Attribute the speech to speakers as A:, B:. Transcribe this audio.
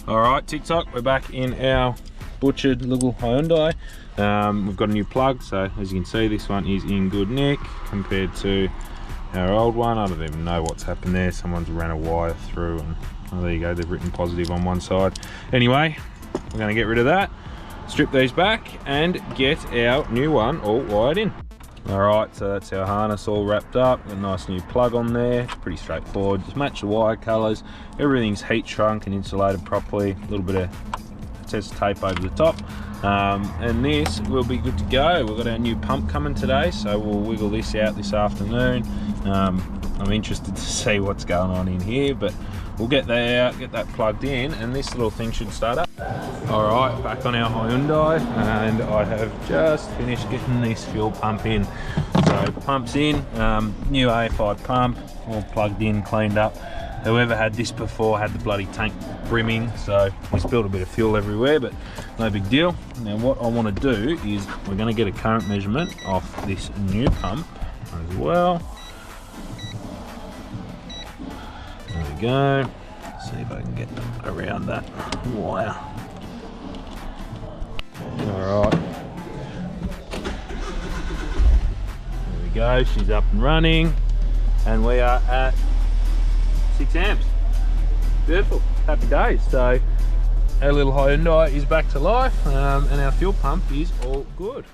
A: Alright, TikTok, we're back in our butchered little Hyundai. We've got a new plug, so as you can see, this one is in good nick compared to our old one. I don't even know what's happened there. Someone's ran a wire through and oh, there you go, they've written positive on one side. Anyway, we're going to get rid of that, strip these back and get our new one all wired in. Alright, so that's our harness all wrapped up. Got a nice new plug on there. It's pretty straightforward. Just match the wire colours. Everything's heat shrunk and insulated properly. A little bit of test tape over the top. And this will be good to go. We've got our new pump coming today, so we'll wiggle this out this afternoon. I'm interested to see what's going on in here, but we'll get that out, get that plugged in, and this little thing should start up. Alright, back on our Hyundai, and I have just finished getting this fuel pump in. So pump's in, new A5 pump, all plugged in, cleaned up. Whoever had this before had the bloody tank brimming, so we spilled a bit of fuel everywhere, but no big deal. Now what I want to do is we're going to get a current measurement off this new pump as well. There we go. See if I can get around that wire. Alright. There we go, she's up and running. And we are at 6 amps. Beautiful, happy days. So our little Hyundai is back to life, and our fuel pump is all good.